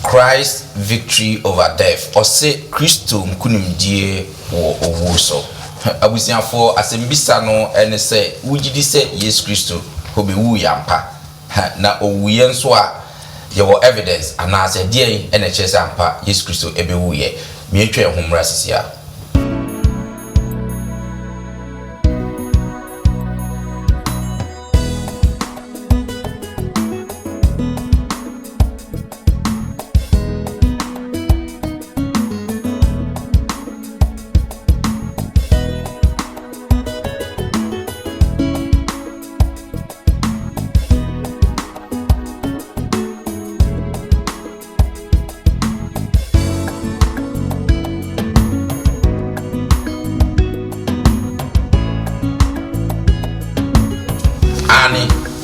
Christ victory over death. Or say Christo mkunimdie wo owu so. Abusiafo asembisa no ene say wugidi say yes Christo ko be wu yampa. Na owu ye nso a ye wo evidence ana say die ene chese ampa yes Christo ebe wu ye. Me atwa ehumra sisia.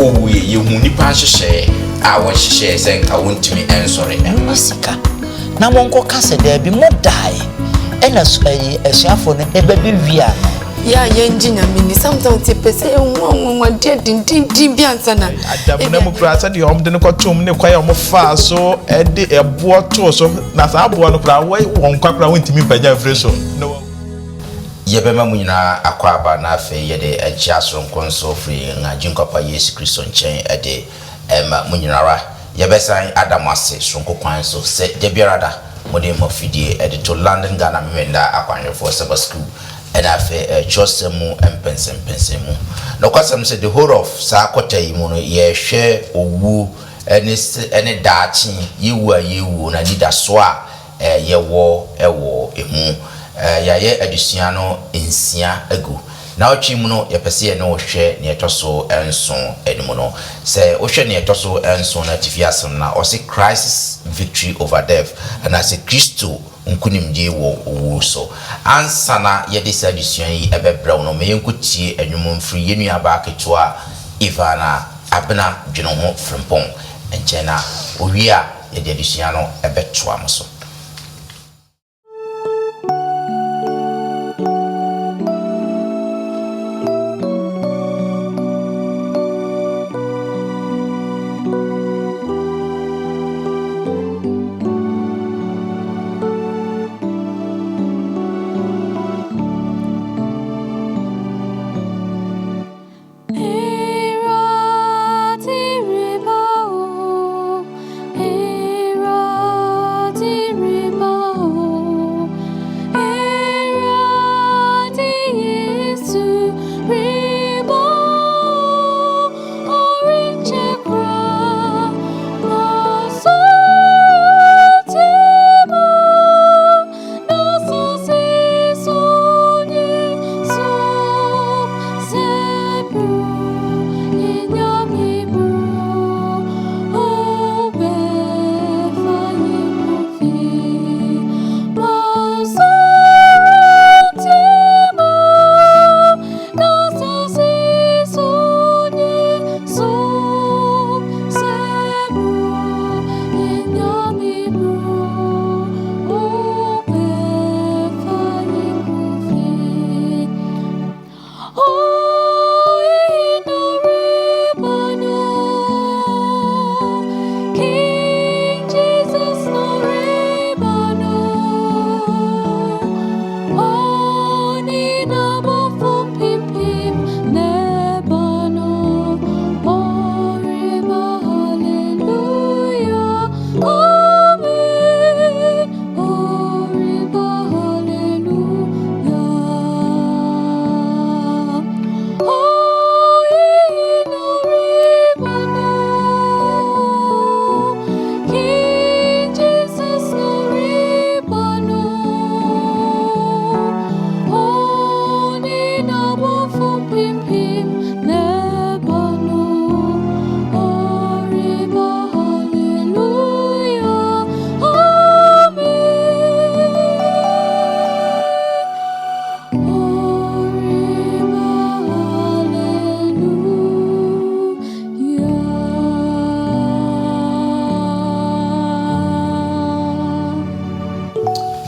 Owe ye huni pa hyehyɛ a wo hyehyɛ sɛ nka wontimi ensɔre masika na wonko kase da bi mo dai ɛna asuafo no ebe bi wia ya yenjinya mini sometimes te pese nwa din bi ansana adamu na mu kura sɛ de ɔmde ne kɔtom ne kwae ɔmo fa so ɛde ɛboɔ to so na saa aboɔ no kura wɔn kwakura wontimi banya frɛ so no yebema mu nyina akwaba na afa yede agye asronko nso free nga jinkɔpa Yesu Kristo nkyɛn ɛde ɛma mu nyinara yebesan Adam ase sonko kwan so sɛ debiarada mode mafidie ɛde to London Ghana memenda akwanhwefo Sabbath school ɛna afa chosemu empensempensemu no kwasɛm sɛ the whole of saa kɔta yi mu no yɛhwɛ owu ɛne daachi yewu a yewu na dida so a yɛwɔ ɛwɔ emu yaye adusua no ensia agu na otwi mu no yepese ne ohwe ne etoso enso edimu no se ohwe ne etoso enso na tifiasem na o se Christ's victory over death and as a Christo nkunimdie wo owu so ansa na yede sa adusua yi ebebrɛ no me yenkutie anwum mfiri yenu aba aketoa Ivana abena dwene ho frimpon enche na owi a yede adusua no ebetoa mo so.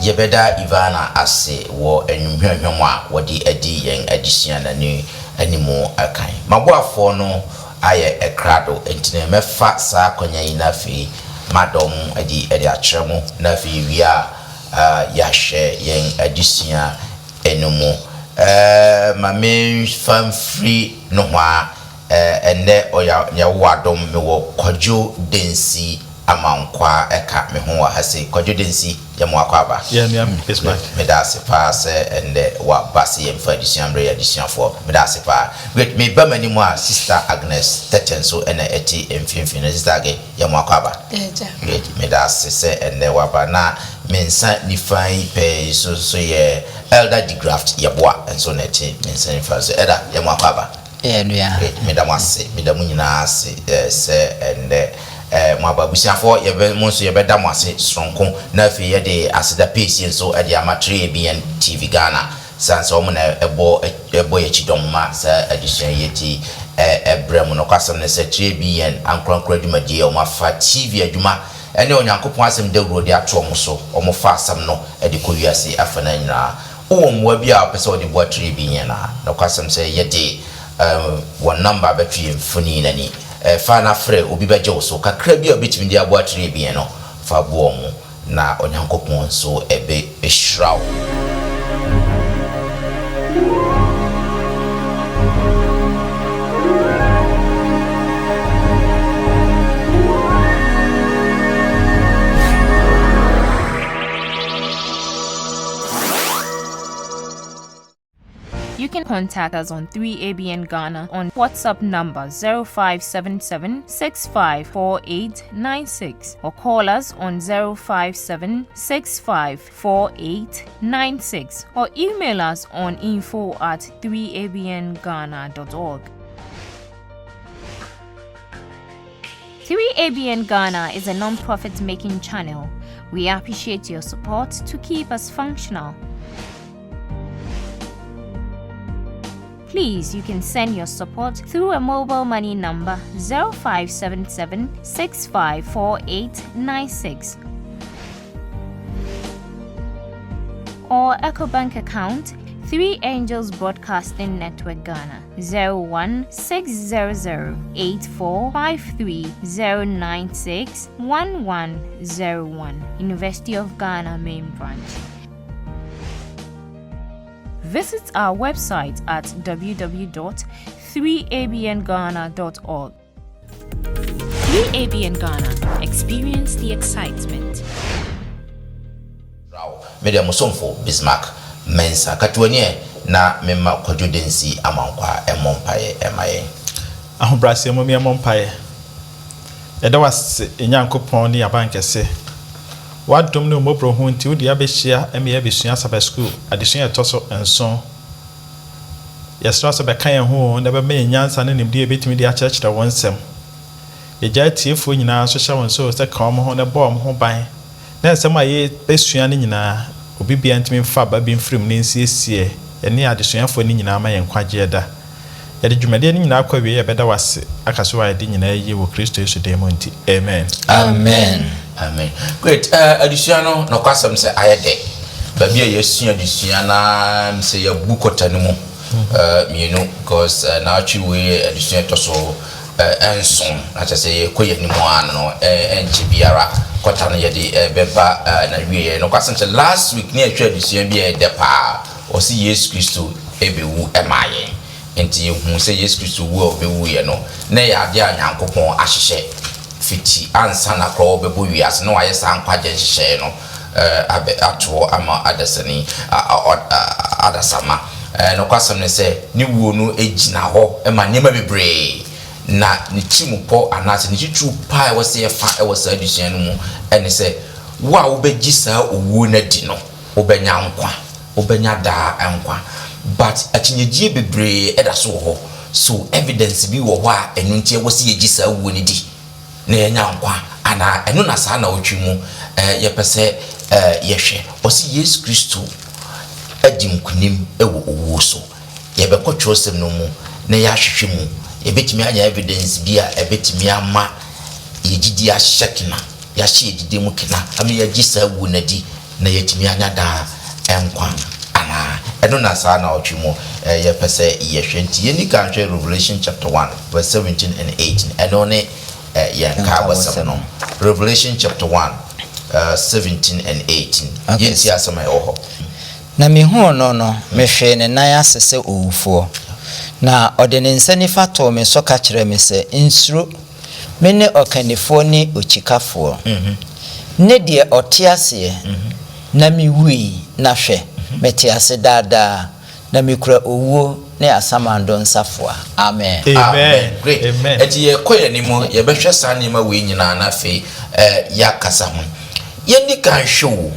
yebeda Ivana ase wo enwhwehwem a wodi adi yen adisua na ni animu akan maboafo no aye ekrado entine mefa sa akonya yi na fi madom edi akyeremo na fi wia ya hye yen adisia enumu ma me fam free no hwa enne oya wadom me wo kwadwo densi amankwa eka me ho ha sei kwadwo densi ya mo akwaba me da se pa se ende wa basi em fa adisian bre adisian for me da se pa great me ba mani mo sister Agnes Teten so ena eti emfimfin sister age ya mo akwaba great me da se ende wa ba na mensa ni fine pe so ye elder de graft ya boa enso na eti mensa ni fa so eda ya mo akwaba great me da mo ase me da mo nyina ase se ende mo babusiafo ye be mo so ye be da mo ase sonko na afi ye de aseda pesi so e de amatre BN TV Ghana sanse o mo na ebo ye chidom ma sa addition ye ti ebrem no kwasem na se tre BN ankronkro adwumadie o ma fa TV adwuma ene onyankopon asem de wuro de ato mo so o mo fa asem no e de ko wiase afana nyina o mo bia o pese o de bo tre BN na kwasem se ye de one number between funi nani fana frɛ obi bɛgye wo so kakra bi obetimi dia bo atere bi no fa bo mu na onyankopon so ebe ehraw. You can contact us on 3ABN Ghana on WhatsApp number 0577-654896 or call us on 057-654896 or email us on info@3abnghana.org. 3ABN Ghana is a non-profit making channel. We appreciate your support to keep us functional. Please, you can send your support through a mobile money number 0577-654896 or EcoBank account 3 Angels Broadcasting Network Ghana 01608530961101 University of Ghana Main Branch. Visit our website at www.3abnghana.org. 3ABN Ghana. Experience the excitement. Media musomfo Bismarck mensa katwanie na mema kwajudensi amankwa emompaye emaye. Ahobrase mo mi emompaye. Eda was enyankopon ni abankese. Wadom no mobro ho nti wodi abehia eme abesua Sabbath school adesua etoso enso yesra so beka yen ho na be me nyansa ne nimde betimi de achechira wonsem yeja tiefo nyina so hya wonso se ka mo ho na bom ho ban na ensem aye besua ne nyina obi bia ntimi mfa ba bi mfrim ne nsiesie ene adesuafo ne nyina ma yen kwagye da yede dwumade ne nyina akwa wie ye beda wase akaso wa de nyina yi wo Kristo Yesu de monti amen amen great addition no kwasem se ayede babia yesu addition na mse ya bukota no mu because na actually we addition to so enson acha say koye ni mo an no enchi biara kota no yede beba na wie no kwasem se last week ni atwa addition bia de pa o si Yesu Kristo ebewu emaye enti hu se Yesu Kristo wo obewu ye no na ya ade anyankopon ahyehye fiti ansa na kro bebo wiase no aye san kwaje nhye no abe ato ama adasani adasama no kwasem ne se ni wuo no ejina ho ma nyema bebre na ni chimupo anase ni chitu pa wo se fa e wo sa adusua no mu ene se wo a wo begi sa owu na di no wo benya nkwa wo benya da nkwa but achinyejie bebre eda so ho so evidence bi wo ho a enu ntie wo se yegi sa owu ni di na yenya nkwa ana enu na sa na otwimu ye pese yehwe osi Yesu Kristo adi nkunim ewo owu so ye be kotwosem no mu na ya hwehwe mu ye betimi anya evidence bia ebetimi ama yegidi ashekina ya hye yegidi mu kina ama ya gisa wu na di na yetimi anya da enkwa ana enu na sa na otwimu ye pese yehwe nti ye ni kan hwe Revelation chapter 1 verse 17 and 18 eno ne yanka wasam no. Revelation chapter 1 17 and 18. Yes, yes, my oho. Na mi hu no me hwe ne nan asese owufo. Na ode ne nsa nifa to me so ka kire me se insuro me ne okanifo ni ochikafo. Ne de otiase na mi wi na hwe metiase dada na mi kura owuo ne asamando nsafoa. Amen. Amen. Great. Amen. Eti ye koye ni mo ye behwe sa ni ma we nyina na fe ya kasa ho. Ye ni kan hwe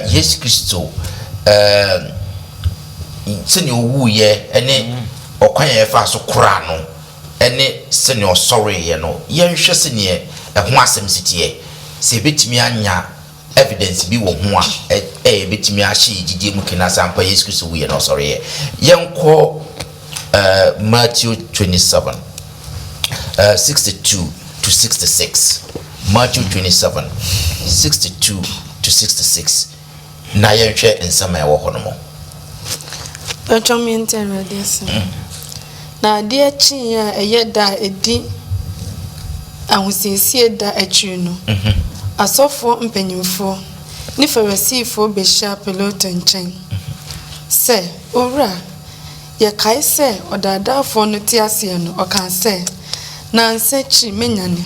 Yesu Kristo sene owu ye ene okwan ye fa so kura no ene sene osore ye no ye hwe sene ho asem sitie se betimi anya evidence bi wo ho a betimi a hye gigi mu kina sampa Yesu Kristo wu ye no osore ye yenko Matthew 27 62 to 66. Matthew 27 62 to 66. Na yenhwe nsama e wo ho no mo. Patrominti radisi. Na ade achi ya eyeda edi ahusiesie da atwi no. Asofo mpanyimfo ni farisifo behia Pilato nchen. Se owura ye kai se odadafo no ti ase no okan se na nsechi menyane.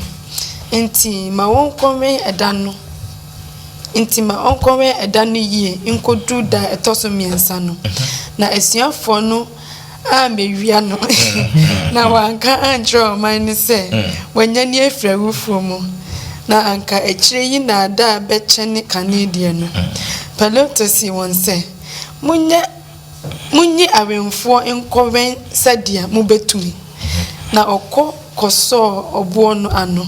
Enti ma wonkome eda no. Enti ma wonkome eda no yie nkodu da etoso miensa no. Na esiafo no a mewia no na wanka antro man se wanyani afrawufo mu na anka ekire yi na ada bechene kanedie no Pilato si won se munye awemfo enkowen sadia mubetumi na okọ koso obo no ano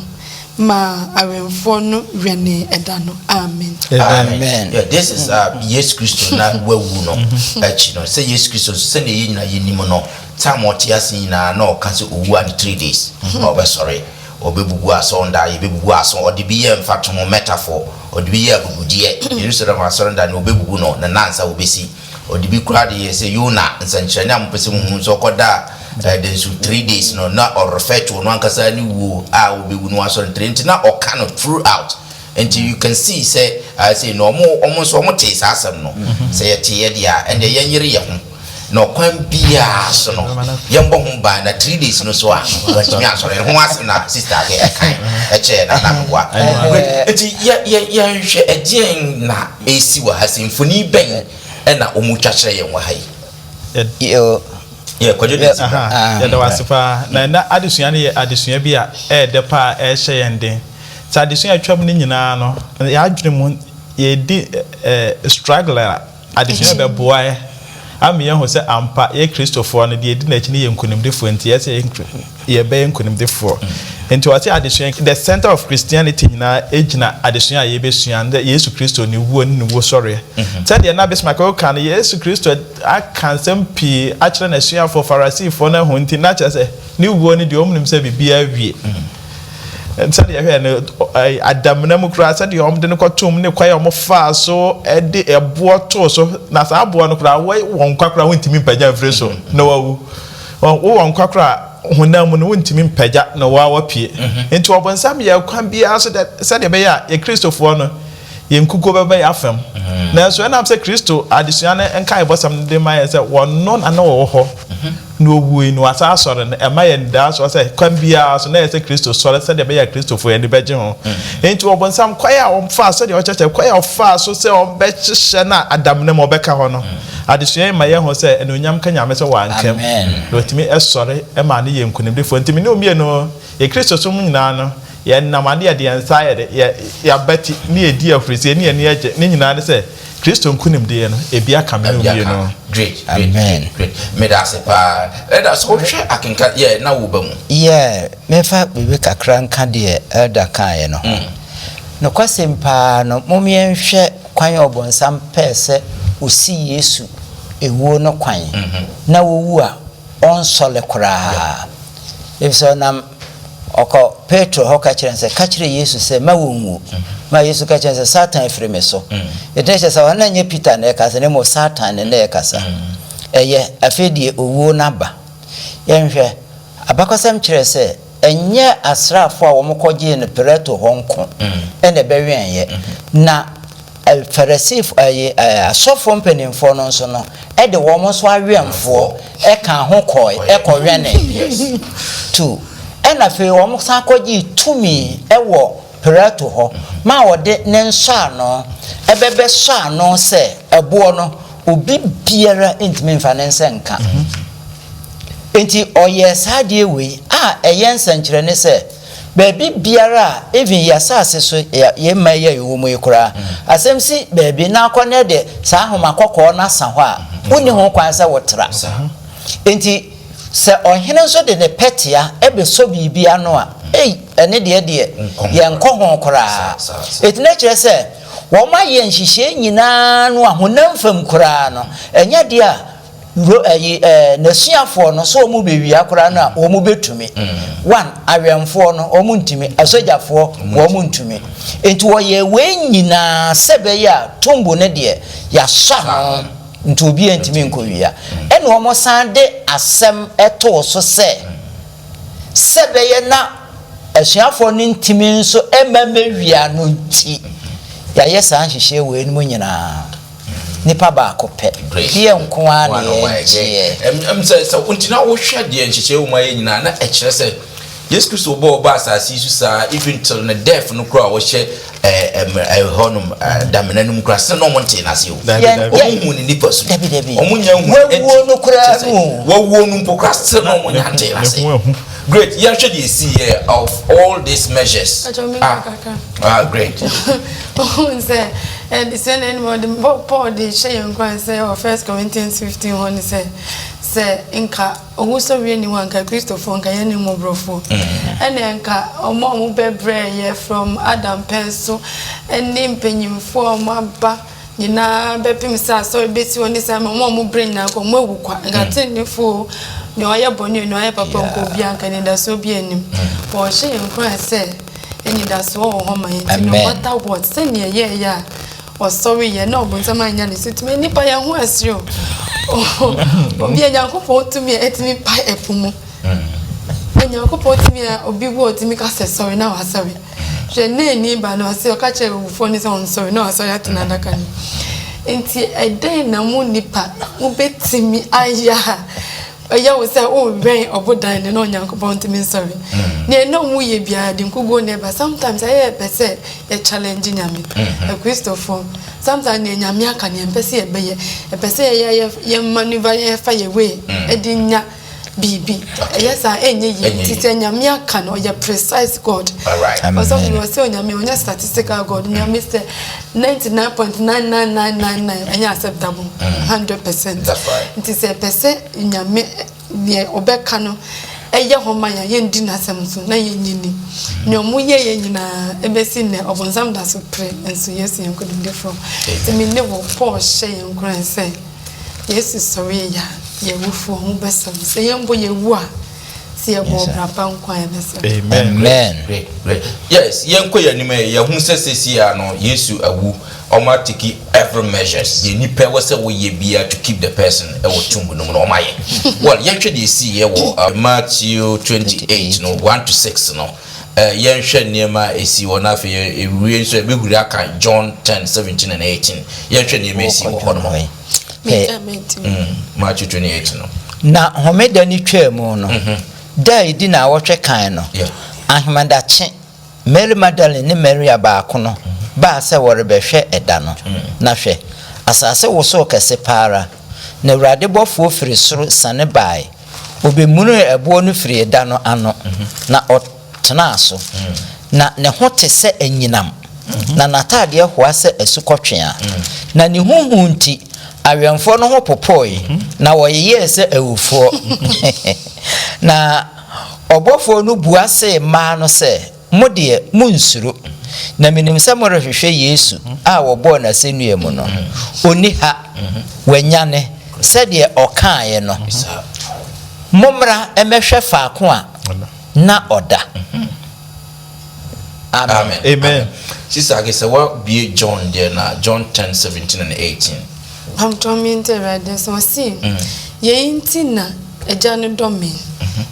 ma awemfo no wene edano. Amen. Amen. Yeah, this is Yesu Kristo na wewu no achi no say Yesu Kristo say ne nyina yenimo no time otiase nyina na okase owu and 3 days no sorry obebubu aso nda yebebubu aso odibi ye mfatomo metaphor odibi ye abugudie Jerusalem aso nda na obebubu no na nansa obesi odibi kura de ye say Yona nsankyerene ampese mu so koda then so 3 days no na or refer to no ankasa ni wo a obewu no aso 3 na o kind of throughout until you can see say I say no omo so omo taste asem no say yete ye dia and ye nyere ye ho no kwan bia so no yembo ho ba na 3 days no so a watimi asore ho asem na sister ge ekan eche na na mwa enti ye hwe edien na esi wa hasimfoni ben na omu twakere ye wa hai Yo yeah kwaje de ya da wasifa na adesua ne adesua bi a de pa hye yende sa adesua atwam ne nyina no ya adwene mu ye di struggler adesua be boy am ye ho se ampa ye Christopher no de di na chi ne ye nkunimdefo enti ye se ye be nkunimdefo enti wati adesua the center of Christianity na ejina adesua ye be sua nda Yesu Kristo ni wo ni wo sorry said ye na besma ka kan Yesu Kristo akansem pi a kire na sua for Pharisee for na ho nti na kire se ni wo ni de omnim se bibia wie said ye hwe na Adam na mu kura said ye omde ne kwatom ne kwaye omofa so e de ebo to so na sa abo no kura won kwakura wontimi pagya mfre so na wawu won kwakura honam no wontimi mpagya na wa pie enti obonsam ye kwan bia so that said ye be ya ye Christopher no ye nkuko bebe ya fam na so na am say Kristo adesua na enka ibosam de ma ye say wonno na na wo ho no wuyi no asa asore na ema ye nda so say kwan bia so na ye say Kristo so said ye be ya Christopher ye de beje ho enti obonsam kwaya omfa so de o cheche kwaya ofa so say o be chehye na Adam na mo beka ho no adesua ma ye ho say enonyam ka nyame say wankam do timi esore e ma ne ye nkunimdefo ntimi ne omie no ye Kristo so mu nyina no ye namade ye de inside ya beti ne edi afrese ne ne age ne nyina ne say Kristo nkunimde no ebia kamenu ye no great Amen. Great me da se pa da so hwe akenka ye na wo ba mu yeah me fa bebe kakra nka de elder kan ye no no kwasem pa no momien hwe kwan obonsam pese osi Yesu ewo no kwan na wo wu a onsole kura efso nam oko Petro hoka chirense kachire Yesu se mawonwu ma Yesu ka chirense Satan freme so etese sa wana nye Peter na ekasa ne mo Satan ne ekasa eye afedie owo naba yenhwe abakosam chirense enye asrafo a womkɔgye ne Pilato honko ene bewenye na Pharisee asofo mpanimfo no nso no de wɔn so awɛmfo ka ho kɔe kɔwɛne to ɛna fe wɔn san kɔgye tumi wɔ Pilato hɔ ma wɔde ne nso ano ɛbɛbɛ so ano sɛ ɛboɔ no obi biara ntimi mfa ne nsa nka enti ɔyɛ sadeɛ wei a ɛyɛ nsankyerɛ ne sɛ baby biara even yasase so ye maye yomu yekura asem si baby na akone de sa homa kokko na sa ho a woni ho kwan sa wotra enti se ohene so de ne petia ebe so bibia no a ene de ye nko ho kura eti na kire se wo ma ye nhihye nyina no ahonam fam kura no enya de a nasuafo no so omu bewi akora na omu betumi one awemfo no omu ntimi asojafo omu ntumi enti wo ye we nyina sebe ya tombo ne de ya sha no nti obi ntimi nkowia ene omo san de asem eto so sebe ye na asuafo no ntimi nso emamewia no nti ya yesa nhihye we no nyina nipa ba akopɛ die nko a ne say so untina wo hwɛ de nhyehyɛ wo ma nyina na ɛkyerɛ sɛ Yesu Kristo bo ba asase su sa even till the death no kra wo hwɛ honum damenanum kra sɛ no monte na se wo hu ni nipa so omunya hu wo no kra mu wo no mpo kra sɛ no monya te na se great you should see here of all these measures great and the same anymore Paul the share and say or 1 Corinthians 15:1 say inka oguso we anyone ka Christopher nka ye ni mo brofo ene nka omo mo bebre ye from Adam penso ene mpanyimfo omo aba nyina bepim sa so beti oni sa mo brain na ko mo ewukwa nka tenifo ni oye boni ni oye papa nko bia nka ni da so bia anim for share nkwa say eni da so ho man no matter what say ne ye ya or sorry ye no but some anya ni situme nipa ya ho asio obi enyankopon tumi etimi pa epumu enyankopon tumi obi wo otimi ka say sorry na wa sorry je ne ni ba no say o ka che wo ni say on sorry na wa sorry atuna ndaka ni enti eden na mu nipa wo betimi aya oya wo say o wen obodan ne no enyankopon tumi sorry ne no mu ye bia de nkugo neba sometimes I pese e challenge nyame e Christopher sometimes ne nyame aka ne pese e beye e pese ye maneuver ye fa ye way e di nya bibi yes I enye ye tite nyame aka no ye precise God all right because of you say nyame onya statistical God nyame say 99.99999 enya acceptable 100%. That's right It is a pese nyame ye obeka no eye homanya ye ndi nasem so na ye nyini ne omuye ye nyina ebesi ne obonsam da so pre enso yes ye nkodinde from ti me ne wo Paul she ye nkran say yes sorry ya ye wufu ho besam say ye mbo ye wu a se ye bo brapa nkwa ye besam amen great yes ye nko ye nim ye hu sesesi ya no Yesu awu automatically every measures ye nipa we say we ye bia to keep the person e wo tumbu no no maye well ye hwe de see ye wo Matthew 28 no 1 to 6 no ye hwe niema esi wo na fe ewie nso e behuri aka John 10:17 and 18 ye hwe niema esi wo ho no Matthew 28 no na homeda ni twemu no da idi na wohwe kan no ahemada che Mary Magdalene ne Mary abaako no ba se wore behwe eda no na hwe asase wo so kese para na Awurade bofo firi soro sane bai obemunu ebo no firi eda no ano na otena so na ne ho te se anyinam na natade hoa se asukotwea na ne huhu nti awemfo no ho popoi na woyeye se awufo na obofo no buase ma no se modie munsuro na minim se mo rehwehwe Yesu a wobo na senue mu no oni ha wanyane se de okae no momra emehwe faako a na oda amen sister agese what be John there na John 10:17 and 18 I'm coming to read this one see ye inti na eja no do me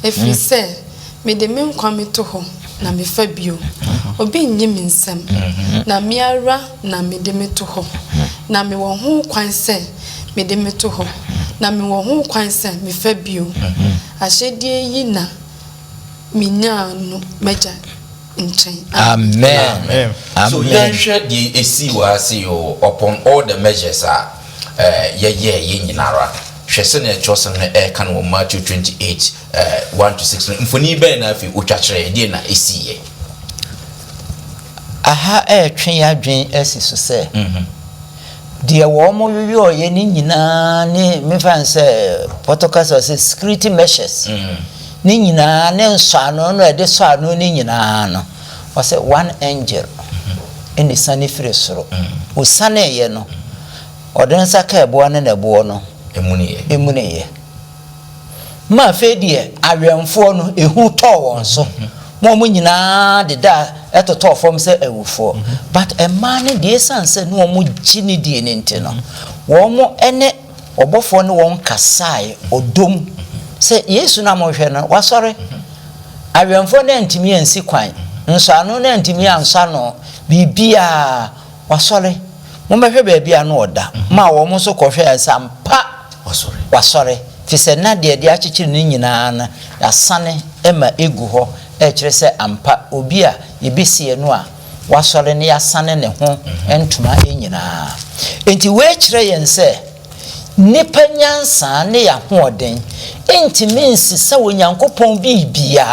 if you say me de me nkwa me to ho na me fa bio obi nyi me nsam na me ara na me de me to ho na me wo ho kwan se me de me to ho na me wo ho kwan se me fa bio ahyedie yi na minya no meja nchen. Amen. So you share the AC was you upon all the measures are nyinara. Hwese na chosen na kan wo Matthew 28 1-6 mfoni ben na afi utwachre de na AC ye. Aha twen ya dwen asi so se. De wo mo yoyo ye ni nyina ne me fan se protocol say security measures. Ni nyina ne nsano no de so ano ni nyina no. O say one angel in the sunny free soro. O sane ye no. Oden saka ebo ne nebo no. Emuniye. Ma fe die awemfo no ehu to won so. Mo nyina de da etoto fom se ewufo. But a man de sanse no mo gini die ne ntino. Wo mo ene obofo ne won kasai odom. Se Yesu na mo hwe no wasore. Awemfo na ntimi ansi kwan. Nso anu na ntimi ansa no bibia wasore. Mo behwe ba bia no oda. Ma wo mo so kohwe sampa wasore. Fise na de achichiri ni nyina na asane ema egu ho kire se ampa obi a yebesie no a wasore ne yasane ne ho entuma enyina. Enti we kire yen se nipa nyansa ne ya hoden entimi nsisa wonyankopon bibia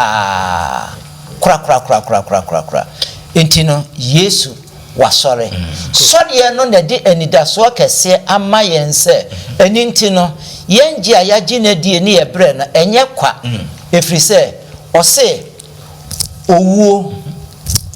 kura enti no Yesu wasore sɔdeɛ no na de anidaso kɛse ama yɛn sɛ ɛni nti no yɛn gye a yɛgye na die ne yɛbrɛ no ɛnyɛ kwa ɛfiri sɛ ɔse owuo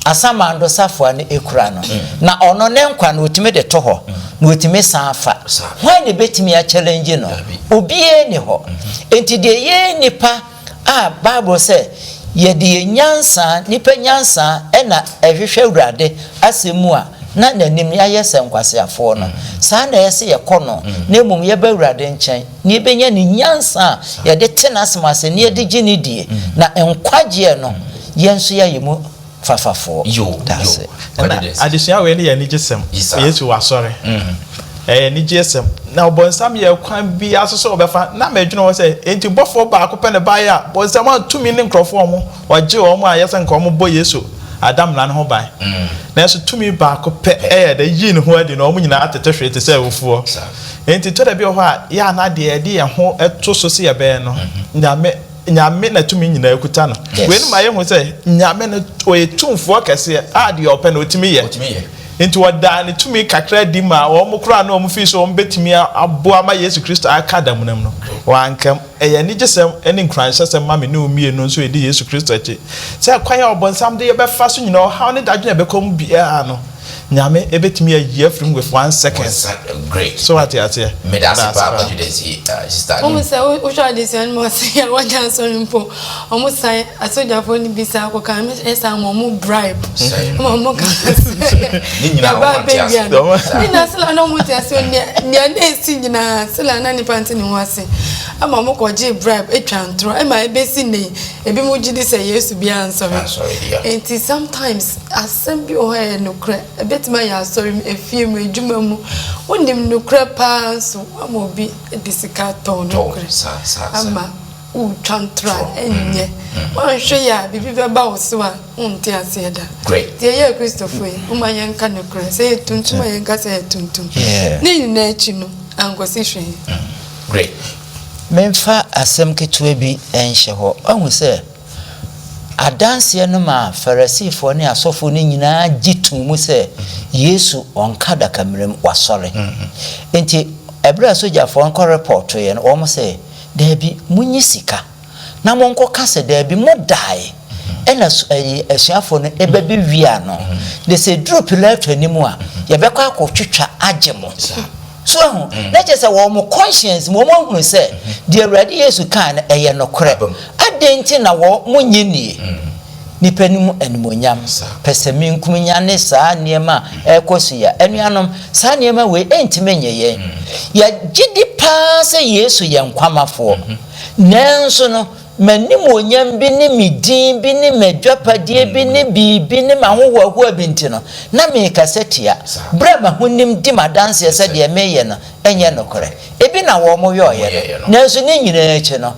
asamando safoa ne ekura no na ɔno ne nkwa na otimi de to hɔ na otimi san fa hwan ne betimi a challenge no obie ne hɔ enti de yɛ nipa a Bible sɛ yɛde nyansa nipa nyansa ɛna ɛhwehwɛ Awurade asemu a na nanim ya yɛsɛ nkwasiafo no saa na yɛse yɛkɔ no na mmom yɛba Awurade nkyɛn ne benya ne nyansa yɛde tena asmase ne yɛde gye ne die na nkwagye no yɛnso yɛ mu fafafo that's it. Adesua we ne yɛ ni gisem Yesu wasɔre ni gisem na obonsam ye kwan bi asoso obefa na madwene wo se enti bofo ba akopɛ ne bae a bonsam atumi ne nkrofo mo wagye wo mo a yɛsɛ nka mo bɔ Yesu Adam na ne ho bae na so tumi ba akopɛ da yi ne ho adi na mo nyina atete hwe te sɛ wufuo enti to da bi ho a ya na de edi ye ho eto so se ye bɛɛ no nyame na tumi nyina ekuta no we no ma ye ho se nyame no oyetumfo kɛse a de opɛ na otumi ye into wada ne tumi kakra di ma wo mo kura na wo mo fi so wo betimi aboa ma Yesu Kristo aka damunam no wankam eya ni gisem eni nkranhyesem ma me ne omie no so edi Yesu Kristo achi se kwan ya obonsam de ye be fa so nyina how ne dadwene be kom bia no nyame ebetimi ayi from with 1 second great so what you say me that's papa you dey see sister almost say we try this one more say I want to so mpo almost say asoja for ni bisa akoka me esa mo bribe mo ka ni nyina wo tias ni na sala no mo tias ni na esi nyina sala na ni panti ni ho ase ama mo ko je bribe etwa ntro e ma ebe si ne ebi mo gidi say Yesu bia ansori and sometimes assembly o he no kra betima ya sorry efie mu edwuma mu wonim no kra pa so amobi disika ton no kra ama u chantra enye wanhwe ya bibi beba wo so a unte ase da great tie ye Christopher umayen ka no kra say tuntum ayen ka say tuntum ni na echi no angosi hwe great memfa asem ketewa bi enhye ho ahu se adanse no ma Farisifo ne asofo ne nyina gitum mu se Yesu onka da kamerem wasore enti ebra sojafo onko report ye no wo se da bi munyi sika na monko kase da bi modai ena asuafo no eba bi wia no de se drop left animu a ye bekwa akotwetwa agemo so na je se wo mo conscience mo hunu se de Awurade Yesu kan eye no kore adenti na wo munyini nipanim animonyam pesemi nkunya ne saa niema ekosia anuanom saa niema we entimenyeye ya gidi pa se Yesu ye nkwamafo nanso no manim onyam bi ne medin bi ne madwapadie bi ne bibi ne mahohoaho abinti no na me kasetia bra mahonim di madanse se de meye no enye nokore ebi na wo mo yoye no nanso ne nyina eche no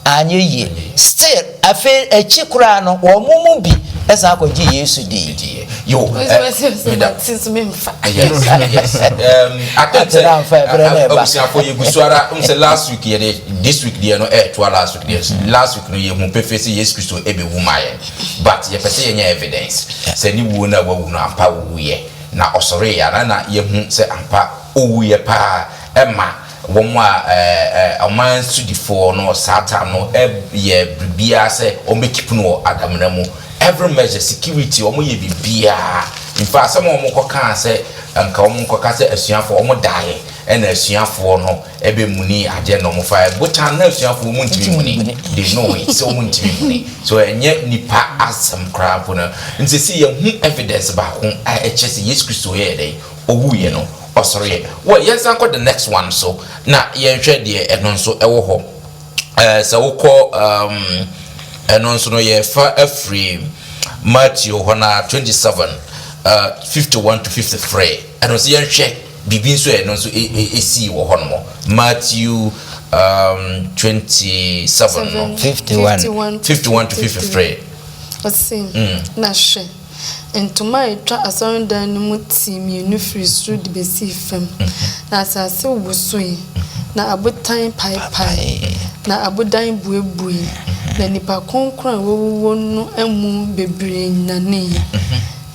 anye yie still afi echi kura no wo mumu bi esa akogye Yesu di yo since me yes for you gusuara say last week here this week there no to last week there last week no ye hu perfect Yesu Kristo ebe wumaye but ye pese ye nya evidence say ni wu na wu no ampa wu ye na osore ya na ye hu say ampa owu ye pa ema wonwa aman studifo no satan no ye bibia say o make no adam na mu every measure security omo ye bibia in fact some omo koka say anka omo koka say asuafo omo dae na asuafo no ebe muni age no mo fa but na asuafo mo ntimi muni they know it so mo ntimi muni so enye nipa asem crap no nti see ye hu evidence ba ho a echese Yesu Kristo ye dey owu ye no osore well yes anko the next one so na ye hwe de eno nso ewo ho se wokọ eno nso no ye fa afri Matthew 27 51 to 53 eno se ye hwe bibi nso eno nso esi wo ho no Matthew 27 no 51 to 53 osin na hwe entuma etwa asondan no muti mienu free suru de besi fam na asase wusoe na abotan pai na abodan buebue na nipa konkran wowo no emu bebre nane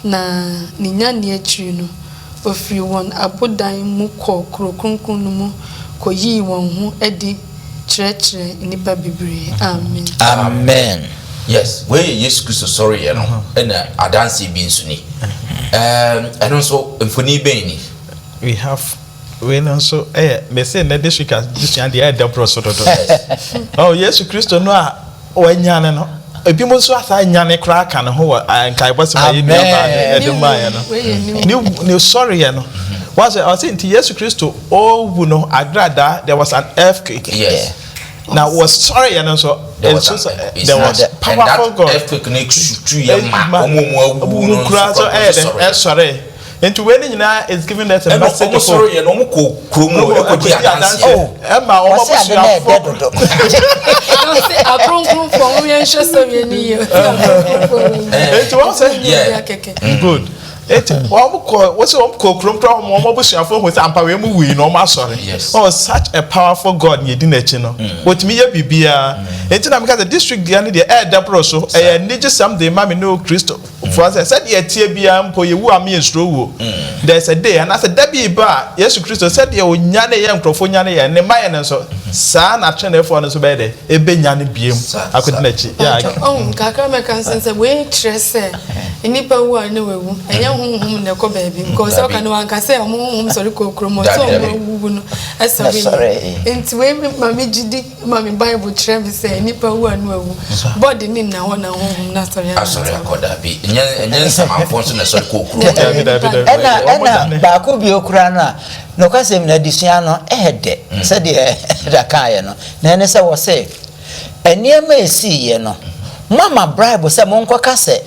na ninya ne akiri no ofiri won abodan mu kronkron no mu koyi won ho edi kyerɛkyerɛ nipa bebre amen amen. Yes, where Yesu Kristo sorry you know na adanse bi nso ni and also mfoni beni we have we also me say na this week this year the the process oh Yesu Kristo no a wanyane no ebi mo so asa nyane kra ka ne ho kai boss ma ye bi ba de ma ya no ni sorry you know was I say Yesu Kristo oh you know agrada there was an earthquake. Yes. Now was sorry and also there was powerful God earthquake na exutu ye ma omo sorry into when is giving that a message of sorry and omo ko kromo e ko di adanse Emma omo so ya akronkron for we en hwese we ni ye into what say good it what's krom busuafo ho say ampa we mu wi no ma sorry oh such a powerful God ye di na chi no what me ye bibia enti na because the district dia ne the air depro so e nije some dey ma me no Christo for say said ye tie bia mpo ye wu am ye stro wo there's a day and as a dabi ba Jesus Christo said ye onya ne ye nkrofo nya ne ye ne ma ye ne so sa na twe ne fo ne so be de e be nya ne biem akodi na chi ya kakra me kan sense we trese enipa wu ane wewu enya honhom ne ko baby because o kan wan ka say honhom sorry ko kromo so wu no sorry enti we ma me gidi ma me Bible tre me say enipa wu ane wewu body ni na ho na honhom na sorry akoda bi enya samanfo so na sorry ko kromo ena ba ko bi okura na no kwasem na disua no ehede se de da kae no na ene se wo se eniema esi ye no mama Bible se mo nkoka se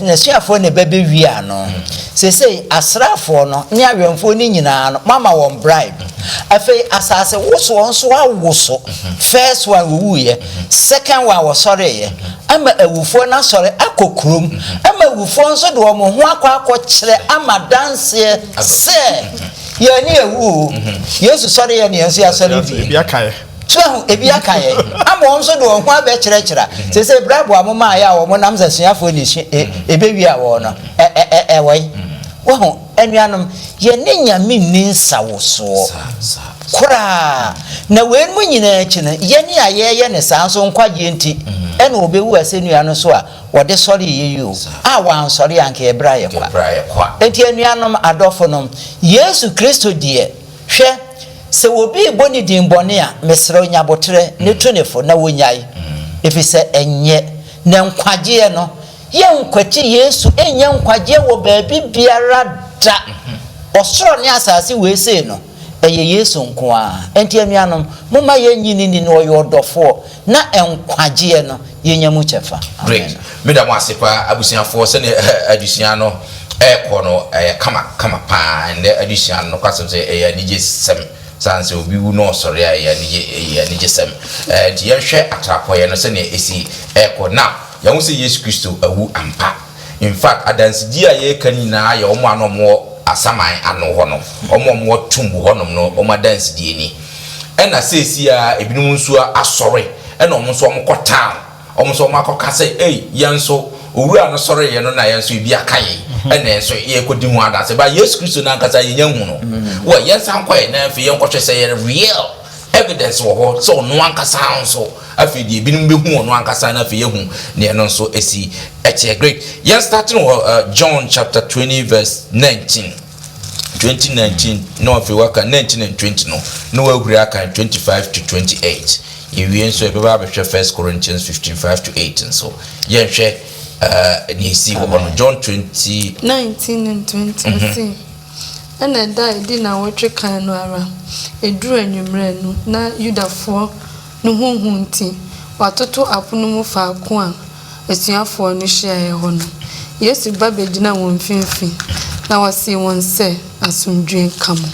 nasuafo ne bebe wia no say asrafo no ne awemfo ni nyina no mama won bribe afei asase woso wonso awoso first one wu ye second one was sorry ye ama awufo na sorry akokrom ama awufo nso de omo ho akwa kire ama dance se ye ni ewu Yesu sorry ye ne enso ya sorry bi akaye so ebi akaye ama wonso de ho abe kire say brabo amoma ya wo nam zasuafo ni ebewi a wo no wai wo enuanom ye ne nyame ni nsawoso kura na wen mu nyina achi na ye ne ayeye ne sanso nkwaje enti ene obewu asenuano so a wode sori yeyu a wan sori anke ebraye kwa enti enuanom adofonom Yesu Kristo die hwe se obi boni dimbone a mesro nyabotre ne tunefo na wonyai efise enye na nkwaje no ye nkwati Yesu enye nkwaje wo baabi biara da osoro ne asase we sei no eye Yesu nko a enti anuanom moma yenyini ni no yodofo na enkwagye no yenyamu chefa. Great. Madam Wasipa abusiafo se ne adusia no ko no kama pa ende adusia no kwasem se anije sem sanse obi wu no sori ya anije sem di yenhwe atrapo ye no se ne esi ko na yahu se Yesu Kristo awu ampa. In fact adansidi a ye kan na ya omo anomo asaman ano ho no omo tumbu ho no omo adansidi ni ena sesi a ebinum nso asori ena omo nso omo kotan omo nso omo akoka se yenso owura no sori ye no na yenso ebi akaye ena yenso ye kodi hu adanse ba Yesu Kristo na nkasa ye nyahu no wo yensa nkwaye na fi yenkotwe se ye real evidence wo ho so no ankasa nso afi di ebinum behu no ankasa na fi yehu ne no nso esi eche great. Yes, starting John chapter 20 verse 19 2019 no afi waka 19 and 20 no we aka 25 to 28 we nso e baba be 1 Corinthians 15:5 to 8 so ye hwe ni si wo John 20 19 and 20 see ana dai di na wotwe kan no ara eduru anwumre no na Yudafo no hunhunti watoto apono mu faako a asuafo no hye ho no Yesu baba gina won finfi na wasi won se asundwe kam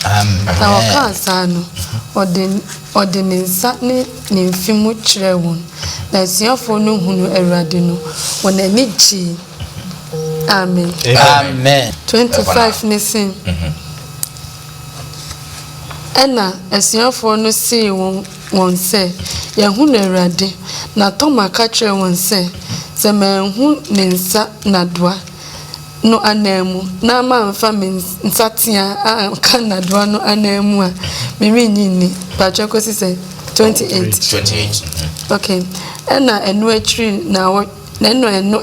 na wakansa no ordinansa ne mfimu kire won na asuafo no hunu Awurade no won anigye. Amen. Amen. 25 nisin ena asuafo no see won se yahunu Awurade na Toma ka kire won se semanhu nensa nadwa no anemu na manfa nsatia kan nadwa no anemu a mimi nyini pacho si se 28. Okay ena enu achiri na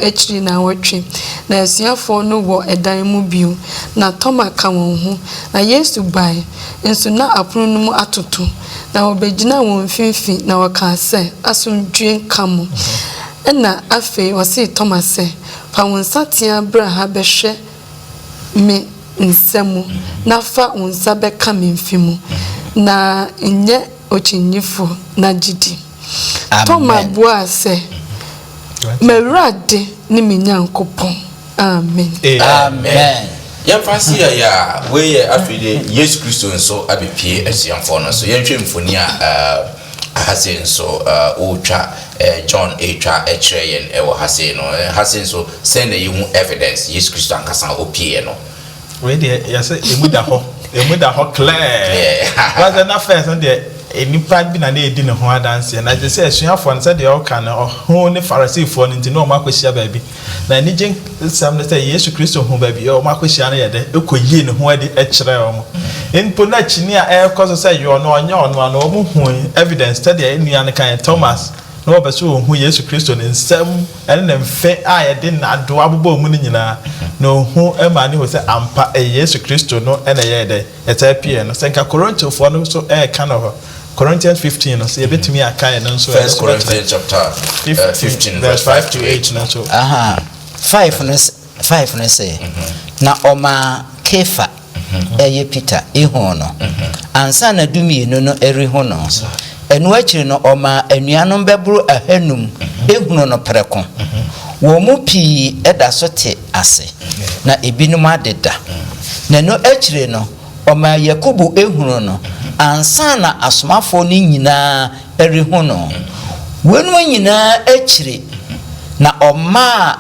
achiri na wotwe na asuafo no wo edan mu bio na Toma ka won hu na Yesu bai enso na apono no mu atoto na obegina won finfi na waka se asundwe kamo ena afi wasi Thomas se pa wonsa tia bra ha behwe me nsemu na fa wonsa beka me mfimu na nye ochinyifo na jidi. Thomas bua se Merade ni minyankopon. Amen. Amen. Yamfasi ya we afide Yesu Kristo nso abepie asiamfo no so yentwe mfoni a hase nso otwa John 8 echre yen ewo hase no hase nso send you evidence Yesu Kristo ankasa opie no we dey yase emuda ho clear was na first on the enipa bi na edi ne ho adanse na je say asuafo no say de o kan ho ne Pharisee no ntino o makohia baabi na ni je sam ne say Yesu Kristo ho baabi o makohia na ye de ekoyi ne ho adi ekire o mo enpo na chini a ekoso say yo no onye ono na o mu hu evidence study enua ne kan Thomas no obeso hu Yesu Kristo ne nsam ene ne mfe a ye de na do abobo mu ne nyina no hu ema ne ho say ampa Yesu Kristo no ene ye de etapie no senka Corinthians no so kan ho Corinthians 15 no say betumi akai no so 1 Corinthians chapter 15 verse 5 to 8 no so 5 no say na oma Kefa eye Peter ihu no ansa na dumi no eri hu no enu akiri no oma anuanom bebru ahanum ehunu no preko wo mu pi eda so te ase na ebinum adeda na enu akiri no oma Yakobo ehunu no ansa na asomafo ni nyina eri hu no wenu nyina akiri na oma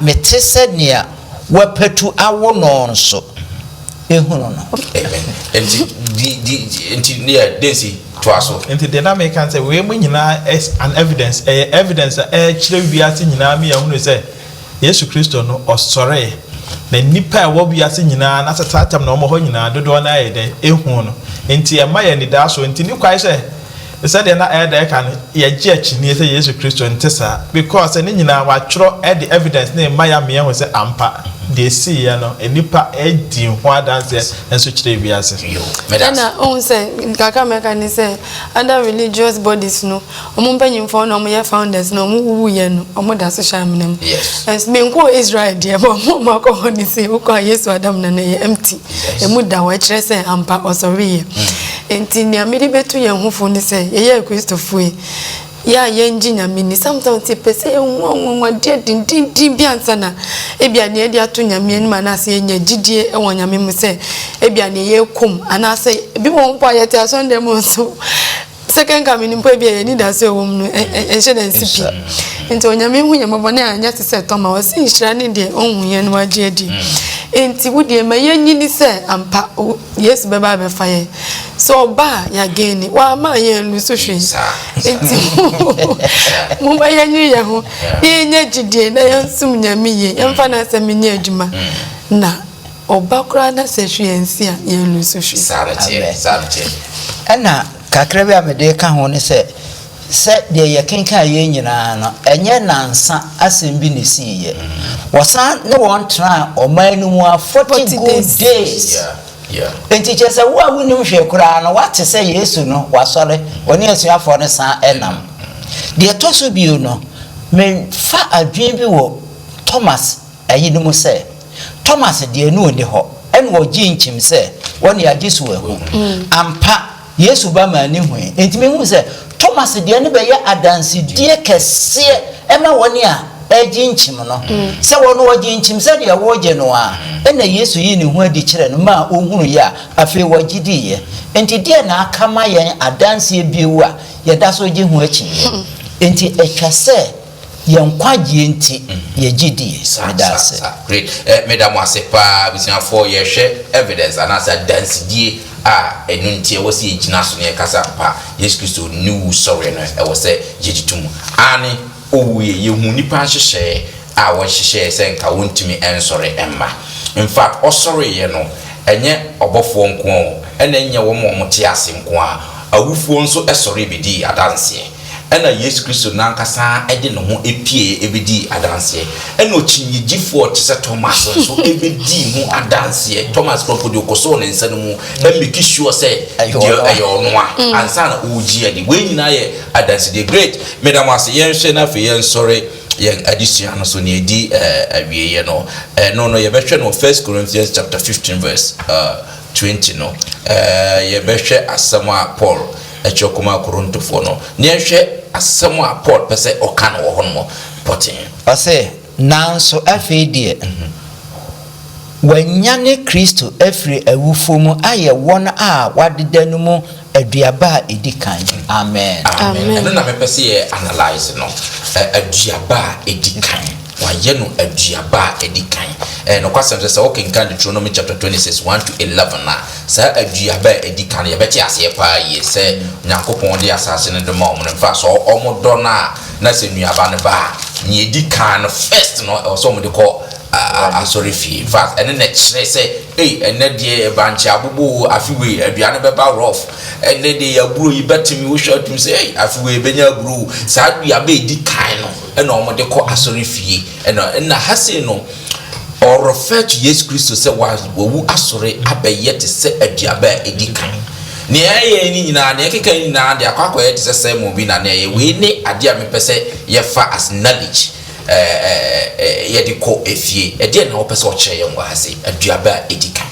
me tese nia wapetu awo no nso ehunu no. enti near desi twaso enti the na make can say we mu nyina is an evidence evidence kire wiase nyina me ehunu say Yesu Kristo no osore na nipa e wo biase nyina na satatam na omo ho nyina dodo na ayede ehunu no enti e maye ni da so enti ni kwai say said na ayede kan ye je achini say Yesu Kristo ntesa because ni nyina wa tworo e the evidence na maya me ehunu say ampa de see ya no enipa edi ho adanse enso kire wiase na on say kaka meka say other religious bodies no omumpanyimfo no omo founders no omu ye no omo da social media yes me nko Israel de bo mo ko honi say uko Yesu Adam na empty emu da wa kire say ampa osori enti ni amiri betu ye hufo ni say ye Christopher ya yenji nyame ni sometimes te pese enwa de din bi ansana ebia ne de ato nyame ni manase yenye gidie enwa nyame mu se ebia ne ye kum anase bi won po ayete asonde mo so second coming ni po ebia ye ni da se wo mu enhye den sipi enti onyame hu nyame bone anya te se toma wo se nhira ne de onhu ye no waje adi enti wudie ma yenyi ni se ampa Yesu beba be faye so ba ya geni wa ma ye lu so hwe enti mo ba yenyi ye ho yenye gidie na yansum nyame ye yemfa na asem ni adwuma na oba kura na se hwe ensi a ye lu so hwe sarate ana kakra bi amede ka ho ne se de ye kenka ye nyina no enye nansa asem bi ne siye wosan ne won tra o man no mu 40 good days enti chese wo a wonim hwe kura no wate se Yesu no wasore oni asuafo ne san enam de toso bio no men fa adwen bi wo Thomas ayi no mu se Thomas de enu oni ho en wo ginchim se woni agisu ehu ampa Yesu ba mani hu enti me hu se Thomas de ne be ye adansi die kese ema woni a ginchim no se wono wo ginchim se de wo je no a ena Yesu yi ne hu adi kire no ma ohunu ya afi wo gidi ye enti de na akama yen adansi biewu a ye da so gi hu achi enti etwa se yen kwagie enti ye gidi medase great madam asepa bisia for ye hwe evidence anasa dansidie enuntie wo se gina so ne kasa pa Yesu Kristo new sorry no e wo se yegitum ani owuye ye hu nipa hyehye wo hyehye se nka wontumi ensori emma in fact osori ye no enye obofo nko ena enye wo mo te ase nko awufo nso esori bedi adanse ena Yesu Kristo nankasa ede no ho epie ebedi adanse ena ochinyigifo tse Thomas nso ebedi ho adanse Thomas propodi okoso ne nsa no mu emeki sure say ayo no a ansa na oji ade we nyina ye adanse the great madam ase yen hwe na fe yen sorry yen addition no so ne edi awie ye no no ye behwe no 1 Corinthians chapter 15 verse 20 no ye behwe asama Paul echokuma Korinthofo no ne hwe asem a Paul pese oka no wo no potin ose nanso afedie wanyane Kristo afri awufo mu aye won a wadeda no mu aduaba edikan amen eno na me pese ye analyze no aduaba edikan waye no aduaba edikan no kwasem se okay kan Deuteronomy chapter 26 1 to 11 na sa aduaba edikan ye beti ase pa ye se Nyankopon de asase ne de ma omo mfa so omo do na se nuaba ne ba ni edikan first no so omo de ko sorry fi fast and then say and the branch abubu afiwe aduane beba rough and then the aburo yi betimi wo short to say afiwe benya aburo sa dua be di kan no and omo de ko asori fie and na hase no or refer to Jesus Christ say wo asori abeye te say aduaba edi kan ne aye ni nyina ne keka ni na de akwakoye te say mo bi na ne we ne ade a me pese ye fa as knowledge yedi ko efie ede na opese o kire ye ngwa hase aduaba edikan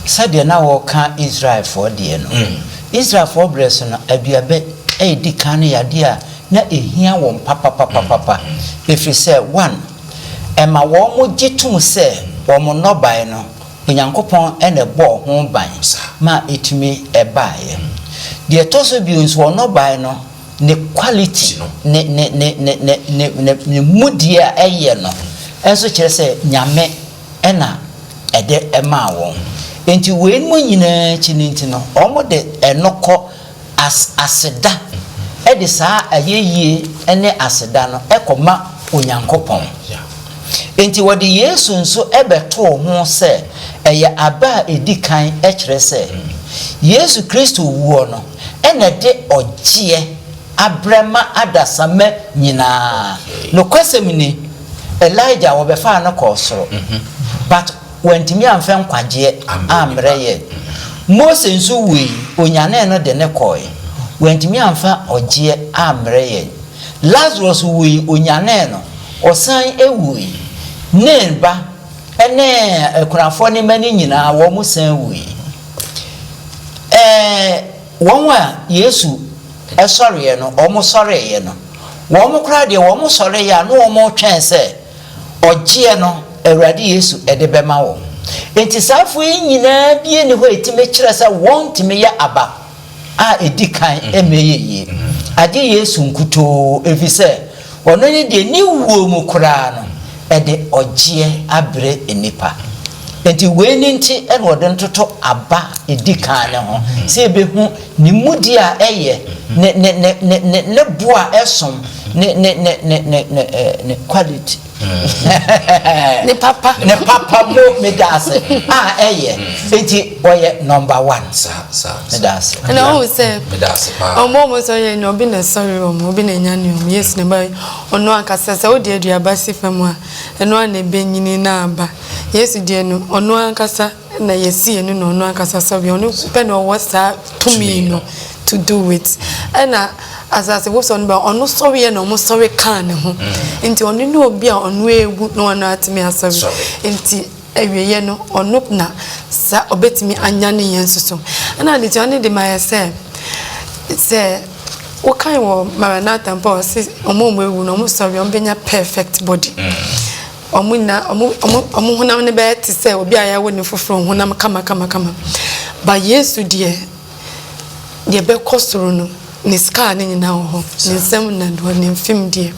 sade na wo ka Israel for de no Israel for bless no aduaba edikan ya de a na ehia wo papa if say one ema wo mo gitum se wo mo nobai no Onyankopon ene bo ho ban ma etumi ebaye de toso bi nso wo nobai no ne quality ne mudia eye no enso kire se nyame ena ede ema won enti we mu nyina chininti no omo de enoko aseda ede saa ayeye ene aseda no ekoma Onyankopon enti wode Yesu nso ebeto ho se eye aba edikan ekire se Yesu Kristo wuo no ena de ogye abrama adasame nyina no kwasem ni Elijah obefa no kosoro but wantimi amfa nkwaje amreye Mose nso wi onyane no de ne koy wantimi amfa oje amreye Lazarus wi onyane no osan ewui nemba ene kunafo ne mani nyina wo musan wi wonwa Yesu esore no omosore ye no wo mo kra de wo mo sore ya no wo mo twen se oje no Awurade Yesu ede bema wo enti safo nyina bie ne ho etime kire se won time ya aba a edikan emeyeye ade Yesu nkuto efise ono ne de ni wo mu kra no ede oje abre enipa enti we ni nti ene ode ntoto aba edikan ne ho se ebehu ni mudi a eye ne boa esom ne quality ne papa mo medase eye enti oye number 1 sa medase and I always say medase pa omo so ye no bi na sorry omo bi na nya ne omo yes ne ba ono akasa se o de aduaba si fam a eno a na benyini na aba yes de no ono akasa na yesi eno no ono akasa so bi ono pe no wasa to me no to do it and as I was on ba ono sorry na omo sorry kan ho enti ono no obi a ono ewu no ono atimi asorry enti ewiye no ono na sa obetimi anya ne yensuso na de twane de my say o kan wo maranatha mpo si omo ewu no omo sorry omo benya perfect body omo hunam ne be ti say obi aya wo ne foforo hunam kama ba Yesu de be kosoro no ni ska ne nyina ho ni nsem na do ne mfim de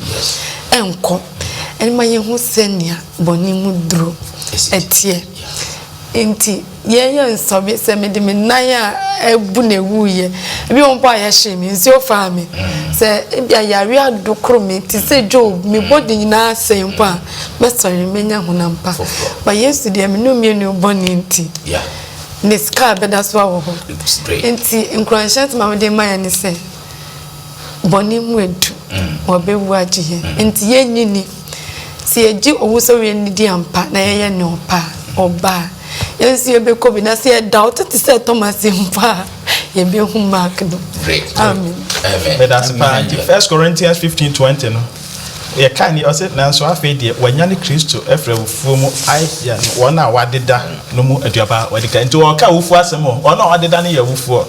enko enma ye hu senia boni mu duro etie enti ye nsobe se me de me nan a ebu na wuye bi won pa ya hye mi nsi o fa mi se bia yare adokro mi ti se Job mi body nyina ase mpa me sorry menya hunampa ba Yesu de me no mienu boni enti ne ska be da so wo ho enti encouragement ma de maya ni se boni mu edu obewu agihe enti ye nyini si eji owuso we ni di ampa na ye ne opa oba yensi ebe ko bi na se doubt ti se Thomas mpa ye be hu mark no amen but that's part 1 Corinthians 15:20 no ye kan you say na so afa de wanya ne Kristo efra wufuo mu ai ya wona wadeda no mu aduaba wadika enti wo ka wufuo asemo ona wadeda ne ya wufuo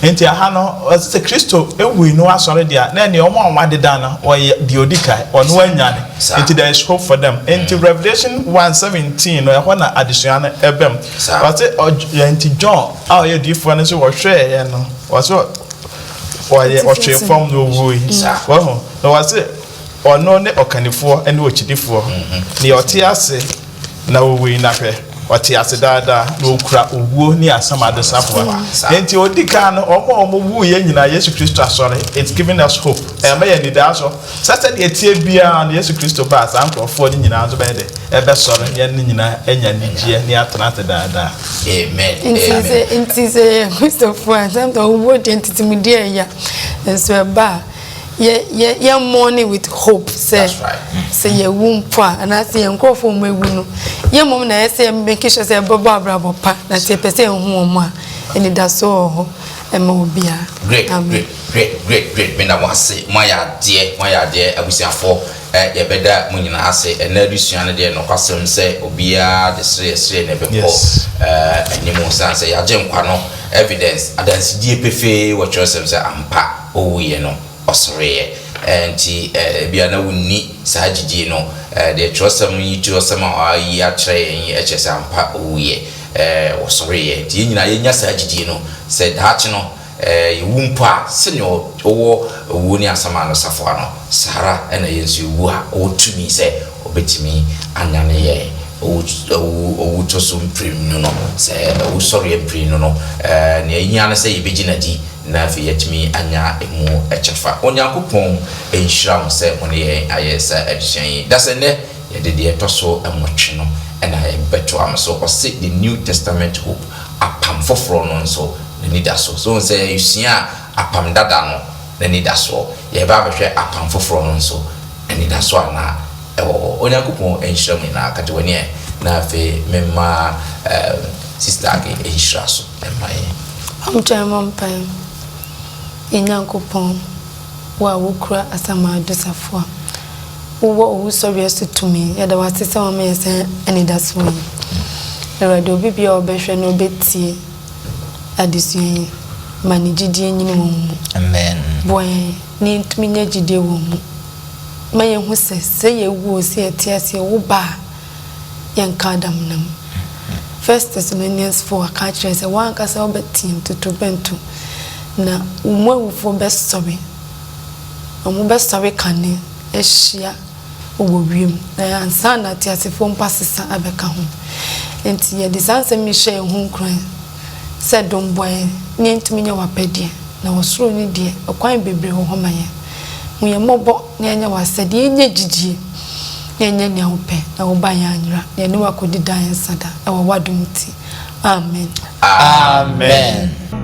enti aha no se Kristo ewu no asore dia na ne omo wadeda na oye di odika ono wanyane enti there is hope for them enti Revelation 1:17 no e na adesua na ebem what enti John how you different ne so wo hwe ye no wo oye o hwe form no wuyi wo no was ono ne okanifo ene ochidifo ne otiase na owi na hwe otiase dada na okura owuo ni asamadesafo enti odika no omo wu ye nyina Yesu Kristo asore it's giving us hope e ya ni da so sasa de etie bia na Yesu Kristo ba sankrofo ni nyina zo be de ebe sore ye ni nyina enya nigie ni atrate dada amen enti se Christopher asam to owuo de entitimidie ya enso ba ye morning with hope say say ye wumpa and I say enkofo mo ewu no ye mom na say make sure say bobo abrabo pa na say pese hu omo a eni da so ho e ma obia great me na wase moya de abusiafo ye beda munyina ase na adusua ne de no kwasem say obia de sere ne beko animu san say ya genkwa no evidence adansi die pefe wo chosem say ampa owo no osreye enti bia na wonni sajidi no de trosam yi trosam ayi atre yi echese ampa owie osreye ti nyina yenya sajidi no said hatch no yiwumpa senyo owo ni asama no safo ano sara na yensu wu a otumi se obetimi anyane ye owu to prim no se owu sorry prim no ne yinyane se yebegina di na fi yetimi anya emu echefa onyankopon enhira se one ayesa adhyan da se ne ye de etoso emotwe no na beto am so ose the New Testament hope apam foforo no so ni da so say yusia apam dada no ni da so ye ba behwe apam foforo no so ni da so na onyankopɔn enhyira mu na akatewani na afi memma sister age enhyira so emaye amtwamampan enyankopɔn wa wokura asama adosafo wo owusɔre asutumi yɛda wate sɛ wɔn yɛ sɛ anidaso yi awurade obi bia ɔbɛhwɛ na ɔbɛtie adesua yi ma ne gyidie nyine wɔ mu amen boy ne ntumi nya gyidie wɔ mu ma yɛn ho sɛ yɛwu sɛ yɛte ase wo ba yɛnka adam nam 1 Thessalonians 4 aka kyerɛ sɛ wankasa wobɛtie ntotobɛnto na umawufo bɛsɔre ɔmo bɛsɔre kane ahyia owowiem na ansa na te asefo mpasesa abɛka ho enti yɛde sanse mi hyɛ ho nkran sɛ domboe ne ntumi nya wapɛdeɛ na wɔsoro ne deɛ ɔkwan bebre wɔ hɔ ma yɛ mu yɛ mɔbɔ ne anya wasɛde yɛnya gyidie ne anya nea wopɛ na wo ba yɛ anyra ne ne wakɔdi dan sada ɛwɔ wadom ti amen amen